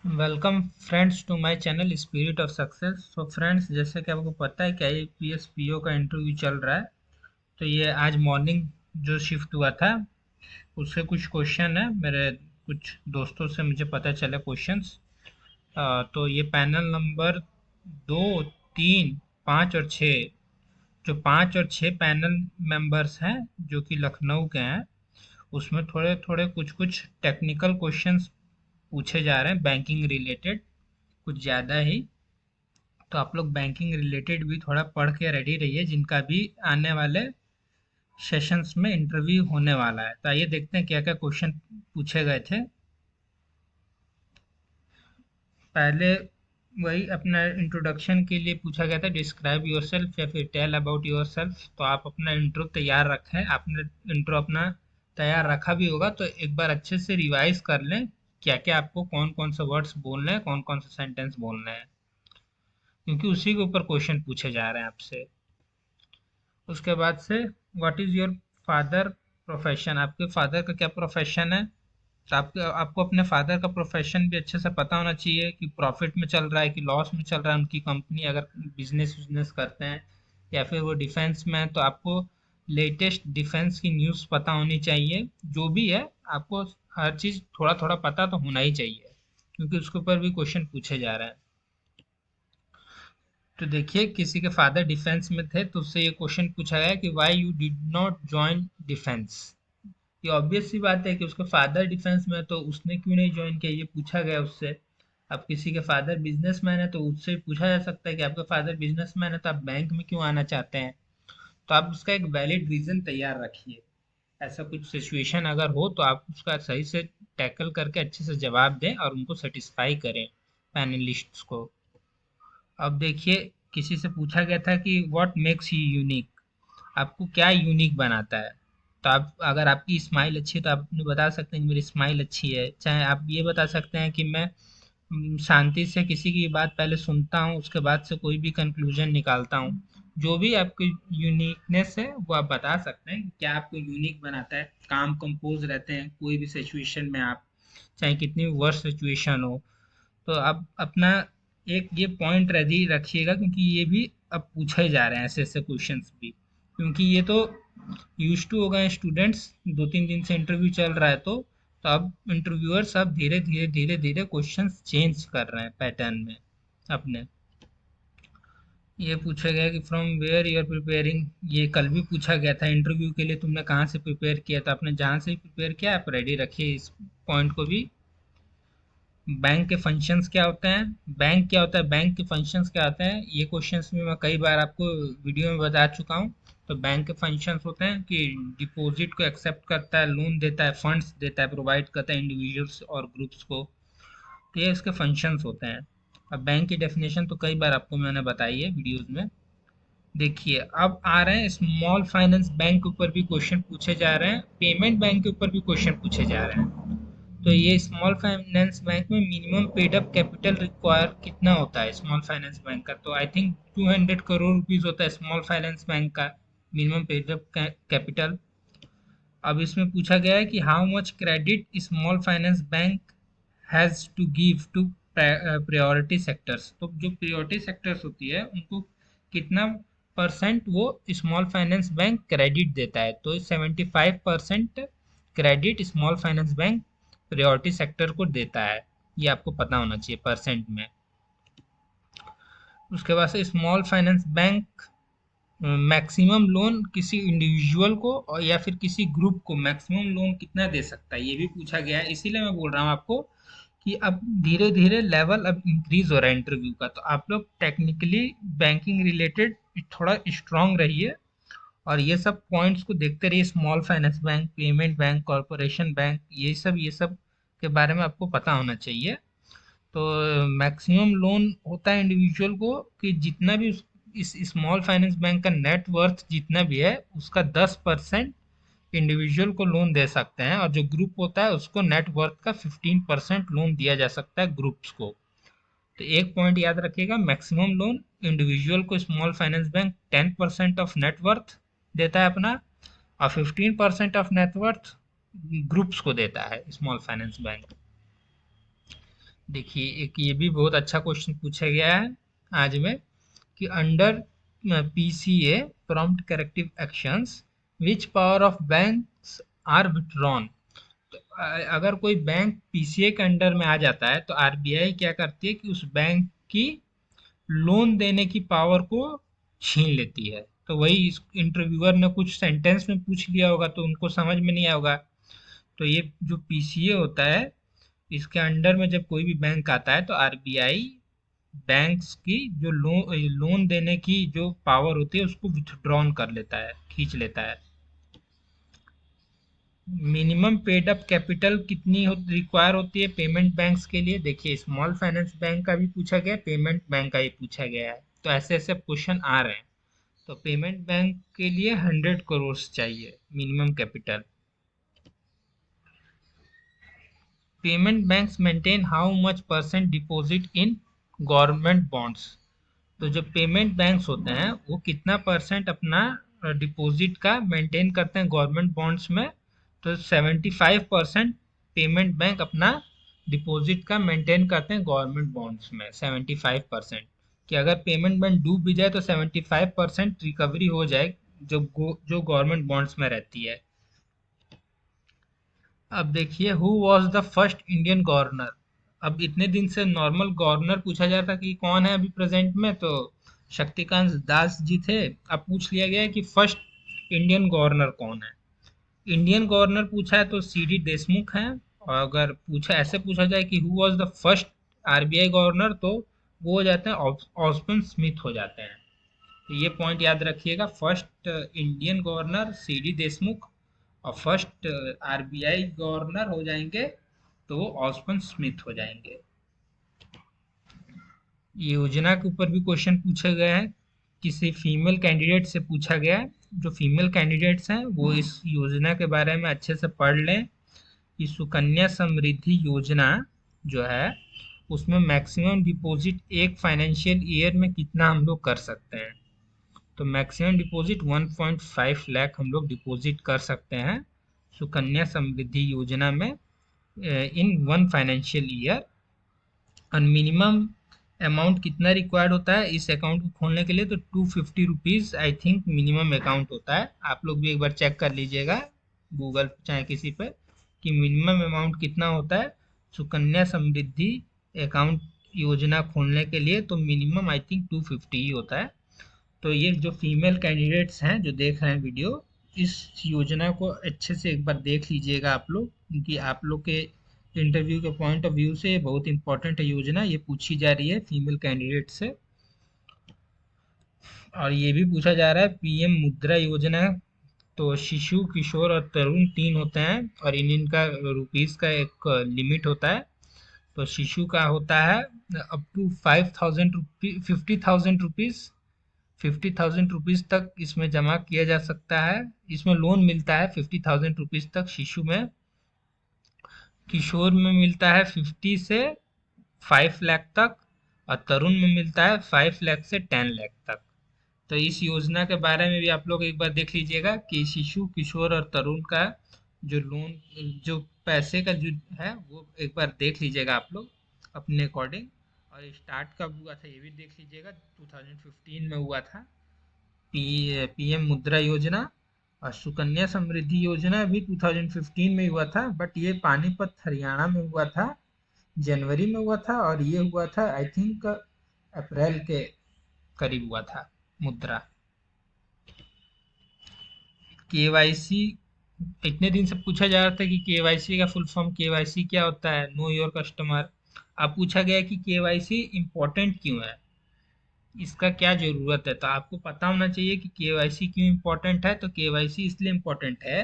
Welcome friends to my channel spirit of success. So friends, जैसे कि आपको पता है कि आईपीएस पीओ का इंटरव्यू चल रहा है। तो ये आज मॉर्निंग जो शिफ्ट हुआ था उससे कुछ क्वेश्चन है मेरे कुछ दोस्तों से मुझे पता चले क्वेश्चंस। तो ये पैनल नंबर 2, 3, 5 और 6, जो 5 और 6 पैनल मेंबर्स हैं जो कि लखनऊ के हैं, उसमें थोड़े थोड़े कुछ कुछ टेक्निकल क्वेश्चंस पूछे जा रहे हैं बैंकिंग रिलेटेड, कुछ ज़्यादा ही। तो आप लोग बैंकिंग रिलेटेड भी थोड़ा पढ़ के रेडी रहिए, जिनका भी आने वाले सेशंस में इंटरव्यू होने वाला है। तो आइए देखते हैं क्या क्या क्वेश्चन पूछे गए थे। पहले वही अपना इंट्रोडक्शन के लिए पूछा गया था, डिस्क्राइब योरसेल्फ या फिर टेल अबाउट योरसेल्फ। तो आप अपना इंट्रो तैयार रखें, आपने इंट्रो अपना तैयार रखा भी होगा तो एक बार अच्छे से रिवाइज कर लें क्या क्या आपको कौन कौन से वर्ड्स बोलने हैं, कौन कौन से सेंटेंस बोलने हैं, क्योंकि उसी के ऊपर क्वेश्चन पूछे जा रहे हैं आपसे। उसके बाद से what is your father profession, आपके फादर का क्या प्रोफेशन है। तो आपको आपको अपने फादर का प्रोफेशन भी अच्छे से पता होना चाहिए कि प्रॉफिट में चल रहा है कि लॉस में चल रहा है उनकी कंपनी, अगर बिजनेस बिजनेस करते हैं या फिर वो डिफेंस में है तो आपको लेटेस्ट डिफेंस की न्यूज़ पता होनी चाहिए। जो भी है आपको हर चीज़ थोड़ा थोड़ा पता तो होना ही चाहिए, क्योंकि उसके ऊपर भी क्वेश्चन पूछे जा रहे हैं। तो देखिए, किसी के फादर डिफेंस में थे तो उससे ये क्वेश्चन पूछा गया कि why you did not join defence. ये ऑब्वियस सी बात है कि उसके फादर डिफेंस में है तो उसने क्यों नहीं ज्वाइन किया, ये पूछा गया उससे। अब किसी के फादर बिजनेसमैन है तो उससे पूछा जा सकता है कि आपका फादर बिजनेसमैन है तो आप बैंक में क्यों आना चाहते हैं। तो आप उसका एक वैलिड रीजन तैयार रखिए। ऐसा कुछ सिचुएशन अगर हो तो आप उसका सही से टैकल करके अच्छे से जवाब दें और उनको सेटिस्फाई करें, पैनलिस्ट्स को। अब देखिए, किसी से पूछा गया था कि व्हाट मेक्स यू यूनिक, आपको क्या यूनिक बनाता है। तो आप अगर आपकी स्माइल अच्छी है तो आप अपने बता सकते हैं कि मेरी स्माइल अच्छी है। चाहे आप ये बता सकते हैं कि मैं शांति से किसी की बात पहले सुनता हूँ उसके बाद से कोई भी कंक्लूजन निकालता हूँ। जो भी आपकी यूनिकनेस है वो आप बता सकते हैं कि क्या आपको यूनिक बनाता है। काम कंपोज रहते हैं कोई भी सिचुएशन में आप, चाहे कितनी भी वर्स्ट सिचुएशन हो। तो आप अपना एक ये पॉइंट रेडी रखिएगा, क्योंकि ये भी अब पूछे जा रहे हैं ऐसे ऐसे क्वेश्चंस भी, क्योंकि ये तो यूज टू हो गए स्टूडेंट्स, 2-3 दिन से इंटरव्यू चल रहा है। तो अब इंटरव्यूअर्स अब धीरे धीरे धीरे धीरे क्वेश्चंस चेंज कर रहे हैं पैटर्न में अपने। ये पूछा गया कि from where you are preparing, ये कल भी पूछा गया था इंटरव्यू के लिए तुमने कहाँ से प्रिपेयर किया था। आपने जहाँ से प्रिपेयर किया आप रेडी रखिए इस पॉइंट को भी। बैंक के फंक्शंस क्या होते हैं, बैंक क्या होता है, बैंक के फंक्शंस क्या होते हैं, ये क्वेश्चंस में मैं कई बार आपको वीडियो में बता चुका हूँ। तो बैंक के फंक्शंस होते हैं कि डिपॉजिट को एक्सेप्ट करता है, लोन देता है, फंड्स देता है, प्रोवाइड करता है इंडिविजुअल्स और ग्रुप्स को। तो ये इसके फंक्शंस होते हैं। अब बैंक की डेफिनेशन तो कई बार आपको मैंने बताई है वीडियोज में। देखिए, अब आ रहे हैं स्मॉल फाइनेंस बैंक के ऊपर भी क्वेश्चन पूछे जा रहे हैं, पेमेंट बैंक के ऊपर भी क्वेश्चन पूछे जा रहे हैं। तो ये स्मॉल फाइनेंस बैंक में minimum paid up capital require कितना होता है स्मॉल फाइनेंस बैंक का। तो आई थिंक 200 करोड़ रुपीज होता है स्मॉल फाइनेंस बैंक का मिनिमम पेड अप कैपिटल। अब इसमें पूछा गया है कि how much credit small finance bank has to give to priority sectors. तो जो प्रायोरिटी सेक्टर्स होती है उनको कितना परसेंट वो स्मॉल फाइनेंस बैंक क्रेडिट देता है। तो 75% credit small finance bank priority sector को देता है। ये आपको पता होना चाहिए परसेंट में। उसके बाद से small finance bank maximum loan किसी इंडिविजुअल को और या फिर किसी ग्रुप को मैक्सिमम लोन कितना दे सकता है, ये भी पूछा गया है। इसीलिए मैं बोल रहा हूँ आपको कि अब धीरे धीरे लेवल अब इंक्रीज हो रहा है इंटरव्यू का। तो आप लोग टेक्निकली बैंकिंग रिलेटेड थोड़ा स्ट्रांग रहिए और ये सब पॉइंट्स को देखते रहिए। Small finance bank, payment bank, corporation bank, ये सब के बारे में आपको पता होना चाहिए। तो मैक्सिमम लोन होता है इंडिविजुअल को कि जितना भी इस स्मॉल फाइनेंस बैंक का नेट वर्थ जितना भी है उसका 10% इंडिविजुअल को लोन दे सकते हैं, और जो ग्रुप होता है उसको नेट वर्थ का 15% लोन दिया जा सकता है ग्रुप्स को। तो एक पॉइंट याद रखिएगा, मैक्सिमम लोन इंडिविजुअल को small finance bank 10% of net worth देता है अपना, और 15% ऑफ नेटवर्थ ग्रुप्स को देता है स्मॉल फाइनेंस बैंक। देखिए एक ये भी बहुत अच्छा क्वेश्चन पूछा गया है आज में कि under PCA prompt corrective actions which power of banks are withdrawn. तो अगर कोई बैंक पीसीए के अंडर में आ जाता है तो आरबीआई क्या करती है कि उस बैंक की लोन देने की पावर को छीन लेती है। तो वही इस इंटरव्यूअर ने कुछ सेंटेंस में पूछ लिया होगा तो उनको समझ में नहीं आया होगा। तो ये जो पीसीए होता है इसके अंडर में जब कोई भी बैंक आता है तो आरबीआई बैंक्स की जो लोन देने की जो पावर होती है उसको विथड्रॉन कर लेता है, खींच लेता है। मिनिमम पेड अप कैपिटल कितनी रिक्वायर होती है पेमेंट बैंक्स के लिए? देखिए स्मॉल फाइनेंस बैंक का भी पूछा गया है, पेमेंट बैंक का भी पूछा गया है, तो ऐसे ऐसे क्वेश्चन आ रहे हैं। तो पेमेंट बैंक के लिए 100 करोड़ चाहिए minimum capital. Payment banks maintain how much percent deposit in government bonds. तो जो पेमेंट बैंक्स होते हैं वो कितना परसेंट अपना डिपॉजिट का मेंटेन करते हैं गवर्नमेंट बॉन्ड्स में? तो 75% पेमेंट बैंक अपना डिपॉजिट का मेंटेन करते हैं गवर्नमेंट बॉन्ड्स में। 75% कि अगर पेमेंट बैंक डूब भी जाए तो 75% रिकवरी हो जाए जो गवर्नमेंट बॉन्ड्स में रहती है। अब देखिए who was the first Indian governor. अब इतने दिन से नॉर्मल गवर्नर पूछा जा रहा था कि कौन है अभी प्रेजेंट में, तो शक्तिकांत दास जी थे। अब पूछ लिया गया है कि फर्स्ट इंडियन गवर्नर कौन है। इंडियन गवर्नर पूछा है तो सीडी देशमुख है। और अगर पूछा ऐसे पूछा जाए कि who was the first RBI governor तो वो हो जाते हैं ऑस्बन स्मिथ हो जाते हैं। तो ये पॉइंट याद रखिएगा, first Indian governor CD Deshmukh और फर्स्ट आरबीआई गवर्नर हो जाएंगे तो वो ऑस्बन स्मिथ हो जाएंगे। योजना के ऊपर भी क्वेश्चन पूछे गए हैं, किसी फीमेल कैंडिडेट से पूछा गया है। जो फीमेल कैंडिडेट्स हैं वो इस योजना के बारे में अच्छे से पढ़ लें कि सुकन्या समृद्धि योजना जो है उसमें मैक्सिमम डिपॉजिट एक फाइनेंशियल ईयर में कितना हम लोग कर सकते हैं। तो मैक्सिमम डिपॉजिट 1.5 लाख हम लोग डिपॉजिट कर सकते हैं सुकन्या समृद्धि योजना में इन वन फाइनेंशियल ईयर। और मिनिमम अमाउंट कितना रिक्वायर्ड होता है इस अकाउंट को खोलने के लिए? तो 250 rupees I think minimum account होता है। आप लोग भी एक बार चेक कर लीजिएगा गूगल चाहे किसी पर कि मिनिमम अमाउंट कितना होता है सुकन्या समृद्धि अकाउंट योजना खोलने के लिए। तो मिनिमम आई थिंक 250 ही होता है। तो ये जो फीमेल कैंडिडेट्स हैं जो देख रहे हैं वीडियो, इस योजना को अच्छे से एक बार देख लीजिएगा आप लोग, क्योंकि आप लोग के इंटरव्यू के पॉइंट ऑफ व्यू से बहुत इंपॉर्टेंट है योजना, ये पूछी जा रही है फीमेल कैंडिडेट से। और ये भी पूछा जा रहा है पीएम मुद्रा योजना। तो शिशु किशोर और तरुण तीन होते हैं और इनका रुपीस का एक लिमिट होता है। तो शिशु का होता है up to 5,000 rupees, 50,000 rupees, 50,000 rupees तक इसमें जमा किया जा सकता है। इसमें लोन मिलता है 50,000 रुपीज तक शिशु में। किशोर में मिलता है 50 से 5 लाख तक और तरुण में मिलता है 5 लाख से 10 लाख तक। तो इस योजना के बारे में भी आप लोग एक बार देख लीजिएगा कि शिशु किशोर और तरुण का जो लोन जो पैसे का जो है वो एक बार देख लीजिएगा आप लोग अपने अकॉर्डिंग। और स्टार्ट कब हुआ था ये भी देख लीजिएगा, 2015 में हुआ था पीएम मुद्रा योजना। और सुकन्या समृद्धि योजना भी 2015 में हुआ था, बट ये पानीपत हरियाणा में हुआ था, जनवरी में हुआ था। और ये हुआ था आई थिंक अप्रैल के करीब हुआ था मुद्रा। केवाईसी इतने दिन से पूछा जा रहा था कि केवाईसी का फुल फॉर्म केवाईसी क्या होता है, नो योर कस्टमर। अब पूछा गया कि केवाईसी इम्पोर्टेंट क्यों है, इसका क्या ज़रूरत है। तो आपको पता होना चाहिए कि केवाईसी क्यों इम्पोर्टेंट है। तो केवाईसी इसलिए इम्पोर्टेंट है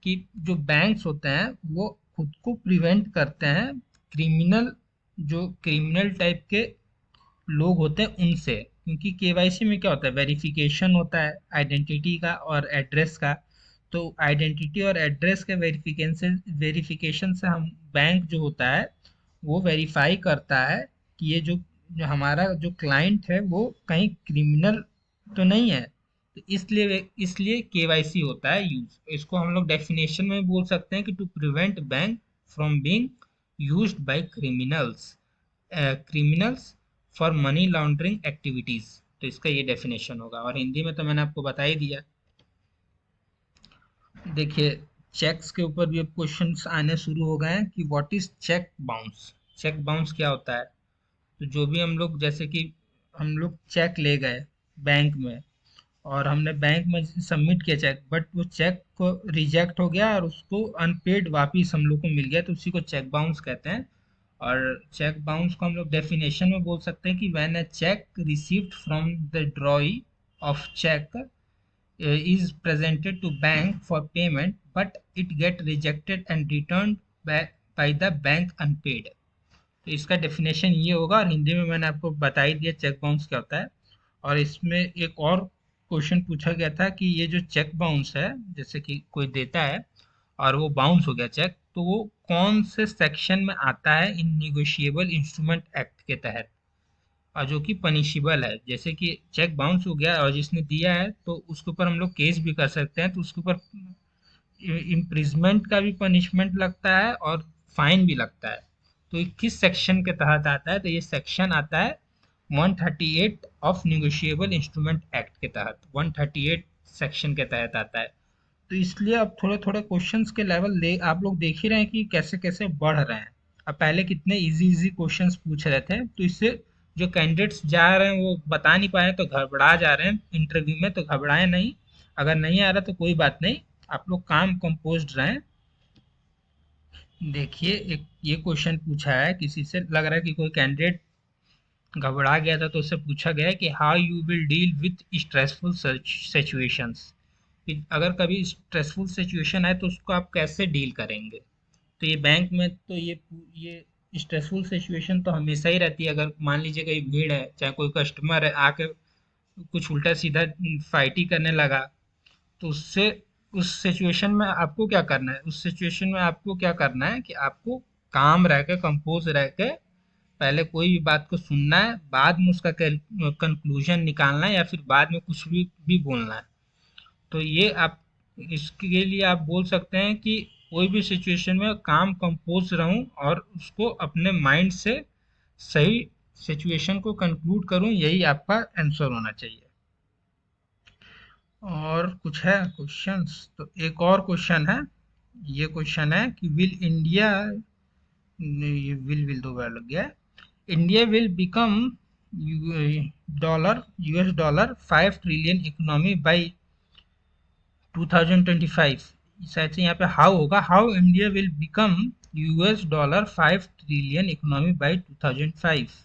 कि जो बैंक्स होते हैं वो खुद को प्रिवेंट करते हैं क्रिमिनल, जो क्रिमिनल टाइप के लोग होते हैं उनसे। क्योंकि केवाईसी में क्या होता है, वेरिफिकेशन होता है आइडेंटिटी का और एड्रेस का। तो आइडेंटिटी और एड्रेस के वेरिफिकेशन से हम बैंक जो होता है वो वेरीफाई करता है कि ये जो जो हमारा जो क्लाइंट है वो कहीं क्रिमिनल तो नहीं है। तो इसलिए केवाईसी होता है यूज। इसको हम लोग डेफिनेशन में बोल सकते हैं कि to prevent bank from being used by criminals for money laundering activities. तो इसका ये डेफिनेशन होगा, और हिंदी में तो मैंने आपको बता ही दिया। देखिए, चेक्स के ऊपर भी अब क्वेश्चंस आने शुरू हो गए हैं कि what is cheque bounce. Cheque bounce क्या होता है? तो जो भी हम लोग, जैसे कि हम लोग चेक ले गए बैंक में, और हमने बैंक में सबमिट किया चेक, बट वो चेक को रिजेक्ट हो गया और उसको अनपेड वापिस हम लोग को मिल गया, तो उसी को चेक बाउंस कहते हैं। और चेक बाउंस को हम लोग डेफिनेशन में बोल सकते हैं कि when a cheque received from the drawee of cheque is presented to bank for payment but it get rejected and returned back by the bank unpaid। तो इसका डेफिनेशन ये होगा, और हिंदी में मैंने आपको बता ही दिया चेक बाउंस क्या होता है। और इसमें एक और क्वेश्चन पूछा गया था कि ये जो चेक बाउंस है, जैसे कि कोई देता है और वो बाउंस हो गया चेक, तो वो कौन से सेक्शन में आता है इन निगोशिएबल इंस्ट्रूमेंट एक्ट के तहत, और जो कि पनिशेबल है। जैसे कि चेक बाउंस हो गया और जिसने दिया है तो उसके ऊपर हम लोग केस भी कर सकते हैं, तो उसके ऊपर इम्प्रिजमेंट का भी पनिशमेंट लगता है और फाइन भी लगता है। तो ये किस सेक्शन के तहत आता है? तो ये सेक्शन आता है 138 ऑफ निगोशिएबल इंस्ट्रूमेंट एक्ट के तहत, 138 सेक्शन के तहत आता है। तो इसलिए अब थोड़े थोड़े क्वेश्चंस के लेवल दे आप लोग देख ही रहे हैं कि कैसे कैसे बढ़ रहे हैं। अब पहले कितने इजी इजी क्वेश्चंस पूछ रहे थे, तो इससे जो कैंडिडेट्स जा रहे हैं वो बता नहीं पाए तो घबरा जा रहे हैं इंटरव्यू में। तो घबराए नहीं, अगर नहीं आ रहा तो कोई बात नहीं, आप लोग काम कंपोज्ड रहें। देखिए, एक ये क्वेश्चन पूछा है, किसी से लग रहा है कि कोई कैंडिडेट घबरा गया था, तो उससे पूछा गया है कि how you will deal with stressful situations. कि अगर कभी स्ट्रेसफुल सिचुएशन है तो उसको आप कैसे डील करेंगे। तो ये बैंक में तो ये स्ट्रेसफुल सिचुएशन तो हमेशा ही रहती है। अगर मान लीजिए कहीं भीड़ है, चाहे कोई कस्टमर है आके कुछ उल्टा सीधा फाइट ही करने लगा, तो उससे उस सिचुएशन में आपको क्या करना है? उस सिचुएशन में आपको क्या करना है कि आपको काम रह के, कंपोज रह के, पहले कोई भी बात को सुनना है, बाद में उसका कंक्लूजन निकालना है, या फिर बाद में कुछ भी बोलना है। तो ये आप, इसके लिए आप बोल सकते हैं कि कोई भी सिचुएशन में काम कंपोज रहूं और उसको अपने माइंड से सही सिचुएशन को कंक्लूड करूं, यही आपका आंसर होना चाहिए। और कुछ है क्वेश्चंस? तो एक और क्वेश्चन है, ये क्वेश्चन है कि विल इंडिया, ये विल दो बार लग गया, India will become US$ 5 trillion economy by 2025। शायद से यहाँ पे हाउ होगा, how India will become US$ 5 trillion economy by 2005।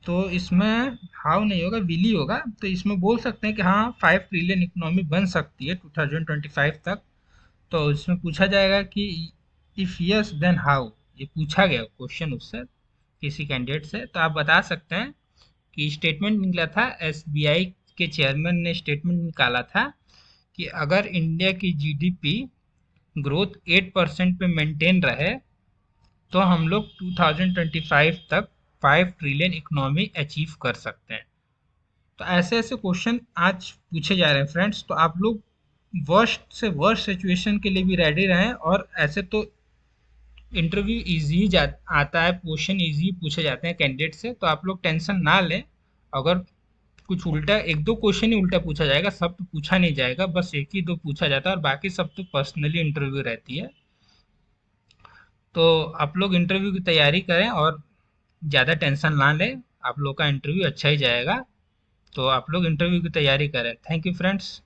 तो इसमें हाउ नहीं होगा, विल ही होगा। तो इसमें बोल सकते हैं कि हाँ 5 ट्रिलियन इकोनॉमी बन सकती है 2025 तक। तो इसमें पूछा जाएगा कि इफ यस देन हाउ। ये पूछा गया क्वेश्चन उससे, किसी कैंडिडेट से, तो आप बता सकते हैं कि स्टेटमेंट निकला था, एसबीआई के चेयरमैन ने स्टेटमेंट निकाला था कि अगर इंडिया की जीडीपी ग्रोथ 8% पे मेंटेन रहे तो हम लोग 2025 तक 5 ट्रिलियन इकोनॉमी अचीव कर सकते हैं। तो ऐसे ऐसे क्वेश्चन आज पूछे जा रहे हैं फ्रेंड्स, तो आप लोग वर्स्ट से वर्स्ट सिचुएशन के लिए भी रेडी रहें। और ऐसे तो इंटरव्यू इजी आता है, क्वेश्चन इजी पूछे जाते हैं कैंडिडेट से, तो आप लोग टेंशन ना लें। अगर कुछ उल्टा, एक दो क्वेश्चन ही उल्टा पूछा जाएगा, सब तो पूछा नहीं जाएगा, बस एक ही दो पूछा जाता है, और बाकी सब तो पर्सनली इंटरव्यू रहती है। तो आप लोग इंटरव्यू की तैयारी करें और ज़्यादा टेंशन ना लें, आप लोग का इंटरव्यू अच्छा ही जाएगा। तो आप लोग इंटरव्यू की तैयारी करें। Thank you friends.